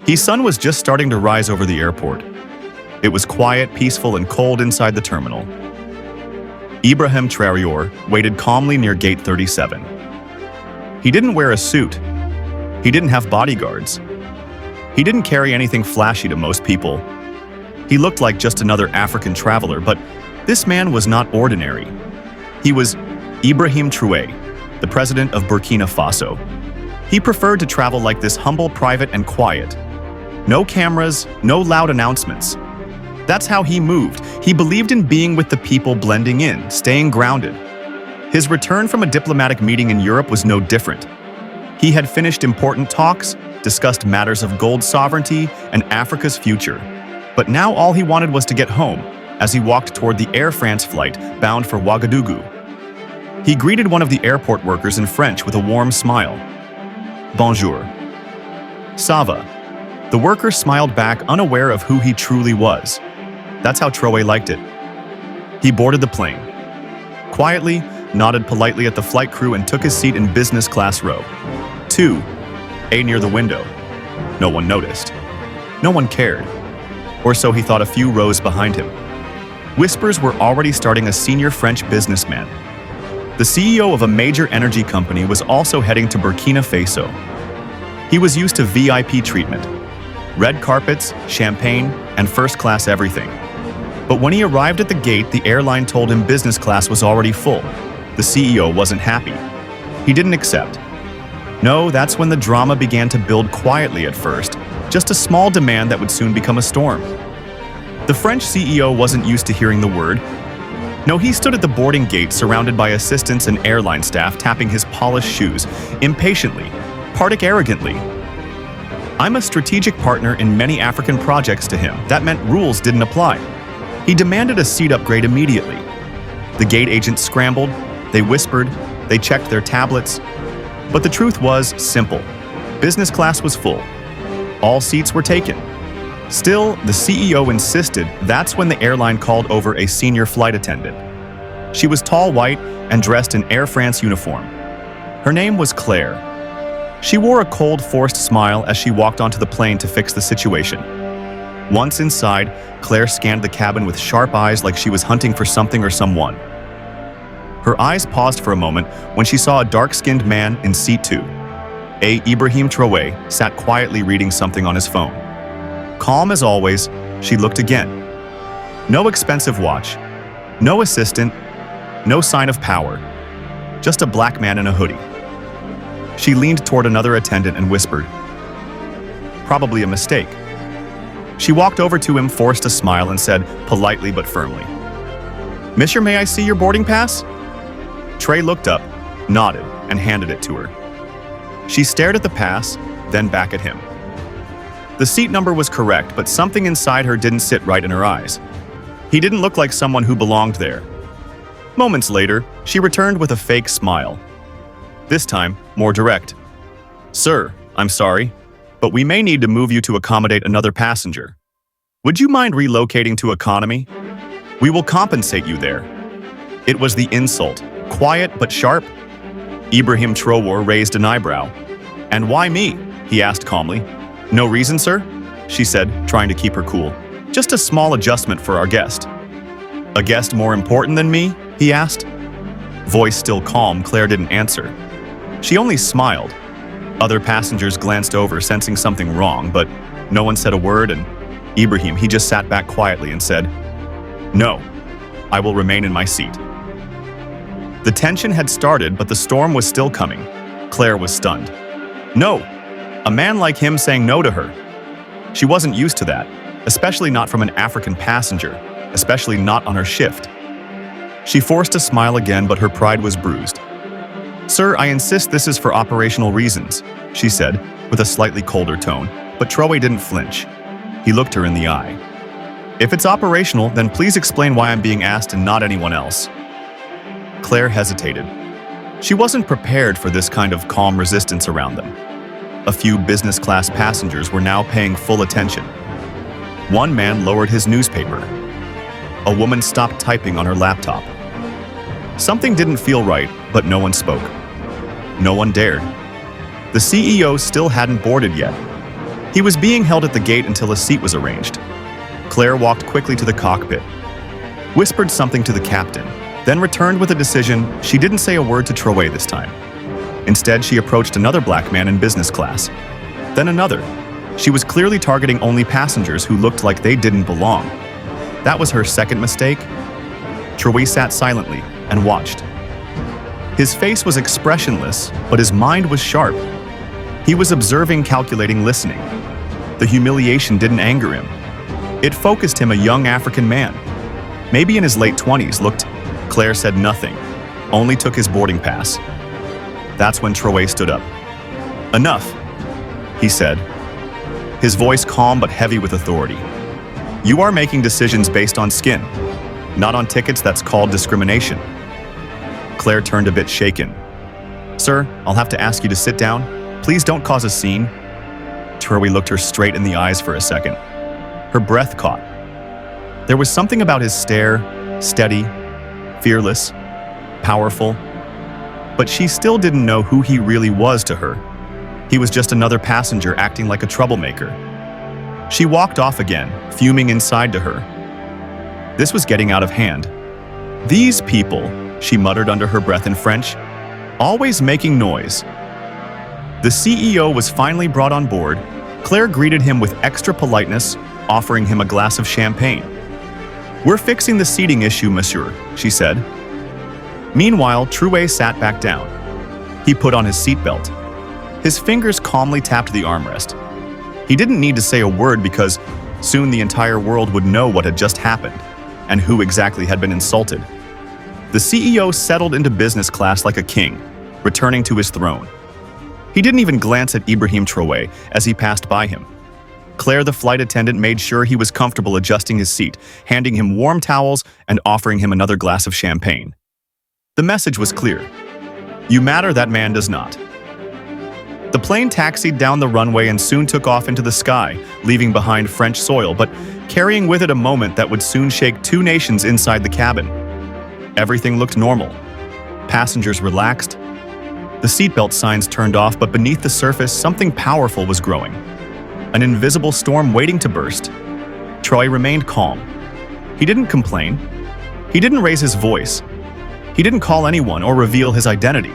His sun was just starting to rise over the airport. It was quiet, peaceful, and cold inside the terminal. Ibrahim Traore waited calmly near gate 37. He didn't wear a suit. He didn't have bodyguards. He didn't carry anything flashy to most people. He looked like just another African traveler, but this man was not ordinary. He was Ibrahim Traore, the president of Burkina Faso. He preferred to travel like this, humble, private, and quiet. No cameras, no loud announcements. That's how he moved. He believed in being with the people, blending in, staying grounded. His return from a diplomatic meeting in Europe was no different. He had finished important talks, discussed matters of gold sovereignty and Africa's future. But now all he wanted was to get home, as he walked toward the Air France flight bound for Ouagadougou. He greeted one of the airport workers in French with a warm smile. Bonjour. Ça va? The worker smiled back, unaware of who he truly was. That's how Traore liked it. He boarded the plane. Quietly, nodded politely at the flight crew and took his seat in business class row 2A near the window. No one noticed. No one cared. Or so he thought a few rows behind him. Whispers were already starting. A senior French businessman, the CEO of a major energy company, was also heading to Burkina Faso. He was used to VIP treatment. Red carpets, champagne, and first-class everything. But when he arrived at the gate, the airline told him business class was already full. The CEO wasn't happy. He didn't accept. No, that's when the drama began to build quietly at first, just a small demand that would soon become a storm. The French CEO wasn't used to hearing the word. No, he stood at the boarding gate surrounded by assistants and airline staff, tapping his polished shoes, impatiently, partic arrogantly. I'm a strategic partner in many African projects to him. That meant rules didn't apply. He demanded a seat upgrade immediately. The gate agents scrambled, they whispered, they checked their tablets. But the truth was simple. Business class was full. All seats were taken. Still, the CEO insisted. That's when the airline called over a senior flight attendant. She was tall, white, and dressed in Air France uniform. Her name was Claire. She wore a cold, forced smile as she walked onto the plane to fix the situation. Once inside, Claire scanned the cabin with sharp eyes like she was hunting for something or someone. Her eyes paused for a moment when she saw a dark-skinned man in seat 2. Ibrahim Traore sat quietly reading something on his phone. Calm as always, she looked again. No expensive watch, no assistant, no sign of power. Just a black man in a hoodie. She leaned toward another attendant and whispered, "Probably a mistake." She walked over to him, forced a smile, and said, politely but firmly, "Monsieur, may I see your boarding pass?" Traore looked up, nodded, and handed it to her. She stared at the pass, then back at him. The seat number was correct, but something inside her didn't sit right in her eyes. He didn't look like someone who belonged there. Moments later, she returned with a fake smile. This time, more direct. "Sir, I'm sorry, but we may need to move you to accommodate another passenger. Would you mind relocating to economy? We will compensate you there." It was the insult, quiet but sharp. Ibrahim Traore raised an eyebrow. "And why me?" he asked calmly. "No reason, sir," she said, trying to keep her cool. "Just a small adjustment for our guest." "A guest more important than me?" he asked. Voice still calm, Claire didn't answer. She only smiled. Other passengers glanced over, sensing something wrong, but no one said a word, and Ibrahim, he just sat back quietly and said, "No, I will remain in my seat." The tension had started, but the storm was still coming. Claire was stunned. No! A man like him saying no to her. She wasn't used to that, especially not from an African passenger, especially not on her shift. She forced a smile again, but her pride was bruised. "Sir, I insist this is for operational reasons," she said, with a slightly colder tone, but Traore didn't flinch. He looked her in the eye. "If it's operational, then please explain why I'm being asked and not anyone else." Claire hesitated. She wasn't prepared for this kind of calm resistance around them. A few business-class passengers were now paying full attention. One man lowered his newspaper. A woman stopped typing on her laptop. Something didn't feel right, but no one spoke. No one dared. The CEO still hadn't boarded yet. He was being held at the gate until a seat was arranged. Claire walked quickly to the cockpit, whispered something to the captain, then returned with a decision. She didn't say a word to Traore this time. Instead, she approached another black man in business class, then another. She was clearly targeting only passengers who looked like they didn't belong. That was her second mistake. Traore sat silently and watched. His face was expressionless, but his mind was sharp. He was observing, calculating, listening. The humiliation didn't anger him. It focused him, a young African man, maybe in his late 20s, looked. Claire said nothing, only took his boarding pass. That's when Traore stood up. "Enough," he said, his voice calm but heavy with authority. "You are making decisions based on skin, not on tickets. That's called discrimination." Claire turned a bit shaken. "Sir, I'll have to ask you to sit down. Please don't cause a scene." Traore looked her straight in the eyes for a second. Her breath caught. There was something about his stare, steady, fearless, powerful, but she still didn't know who he really was to her. He was just another passenger acting like a troublemaker. She walked off again, fuming inside to her. This was getting out of hand. "These people," she muttered under her breath in French, "always making noise." The CEO was finally brought on board. Claire greeted him with extra politeness, offering him a glass of champagne. "We're fixing the seating issue, monsieur," she said. Meanwhile, Traore sat back down. He put on his seatbelt. His fingers calmly tapped the armrest. He didn't need to say a word because soon the entire world would know what had just happened and who exactly had been insulted. The CEO settled into business class like a king, returning to his throne. He didn't even glance at Ibrahim Traore as he passed by him. Claire, the flight attendant, made sure he was comfortable, adjusting his seat, handing him warm towels and offering him another glass of champagne. The message was clear. You matter, that man does not. The plane taxied down the runway and soon took off into the sky, leaving behind French soil, but carrying with it a moment that would soon shake two nations inside the cabin. Everything looked normal. Passengers relaxed. The seatbelt signs turned off, but beneath the surface, something powerful was growing. An invisible storm waiting to burst. Traore remained calm. He didn't complain. He didn't raise his voice. He didn't call anyone or reveal his identity.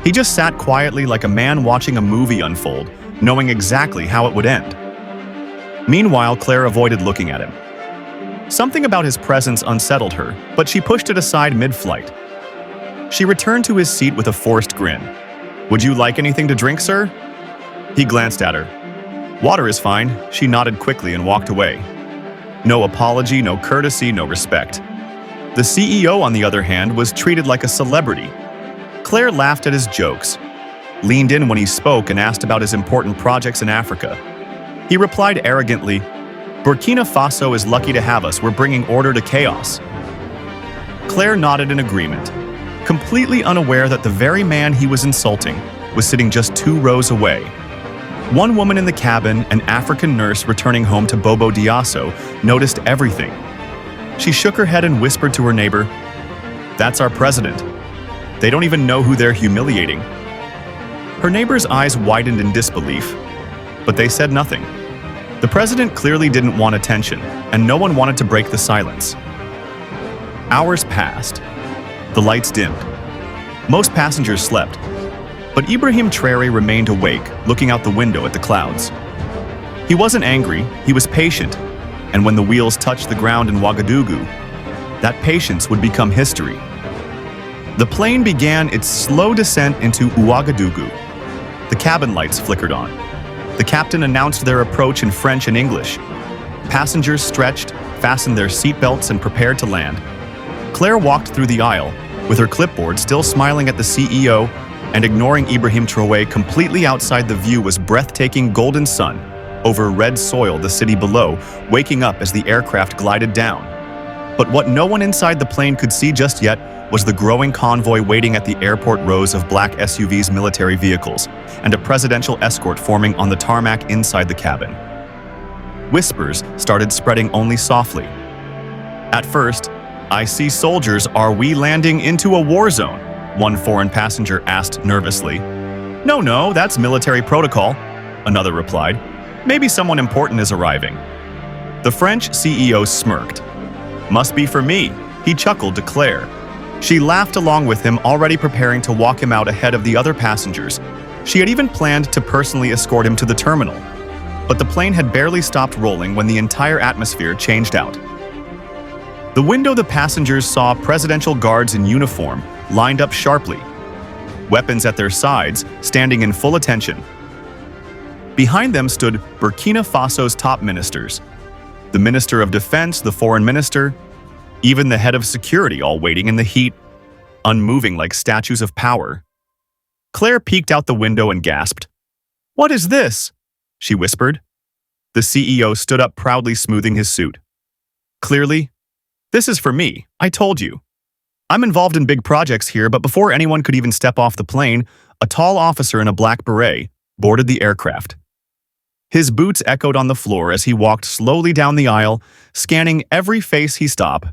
He just sat quietly like a man watching a movie unfold, knowing exactly how it would end. Meanwhile, Claire avoided looking at him. Something about his presence unsettled her, but she pushed it aside mid-flight. She returned to his seat with a forced grin. "Would you like anything to drink, sir?" He glanced at her. "Water is fine." She nodded quickly and walked away. No apology, no courtesy, no respect. The CEO, on the other hand, was treated like a celebrity. Claire laughed at his jokes, leaned in when he spoke and asked about his important projects in Africa. He replied arrogantly, "Burkina Faso is lucky to have us. We're bringing order to chaos." Claire nodded in agreement, completely unaware that the very man he was insulting was sitting just 2 rows away. One woman in the cabin, an African nurse returning home to Bobo Diosso, noticed everything. She shook her head and whispered to her neighbor, "That's our president. They don't even know who they're humiliating." Her neighbor's eyes widened in disbelief, but they said nothing. The president clearly didn't want attention, and no one wanted to break the silence. Hours passed. The lights dimmed. Most passengers slept, but Ibrahim Traore remained awake, looking out the window at the clouds. He wasn't angry, he was patient, and when the wheels touched the ground in Ouagadougou, that patience would become history. The plane began its slow descent into Ouagadougou. The cabin lights flickered on. The captain announced their approach in French and English. Passengers stretched, fastened their seatbelts, and prepared to land. Claire walked through the aisle, with her clipboard still smiling at the CEO, and ignoring Ibrahim Traore. Completely outside the view was breathtaking golden sun. Over red soil, the city below, waking up as the aircraft glided down. But what no one inside the plane could see just yet was the growing convoy waiting at the airport, rows of black SUVs, military vehicles, and a presidential escort forming on the tarmac inside the cabin. Whispers started spreading only softly. At first, "I see soldiers. Are we landing into a war zone?" one foreign passenger asked nervously. No, that's military protocol," another replied. Maybe someone important is arriving. The French CEO smirked. Must be for me, he chuckled to Claire. She laughed along with him, already preparing to walk him out ahead of the other passengers. She had even planned to personally escort him to the terminal. But the plane had barely stopped rolling when the entire atmosphere changed out. The window the passengers saw presidential guards in uniform, lined up sharply, weapons at their sides, standing in full attention. Behind them stood Burkina Faso's top ministers, the Minister of Defense, the Foreign Minister, even the head of security, all waiting in the heat, unmoving like statues of power. Claire peeked out the window and gasped. "What is this?" she whispered. The CEO stood up proudly, smoothing his suit. "Clearly, this is for me, I told you. I'm involved in big projects here," but before anyone could even step off the plane, a tall officer in a black beret boarded the aircraft. His boots echoed on the floor as he walked slowly down the aisle, scanning every face he stopped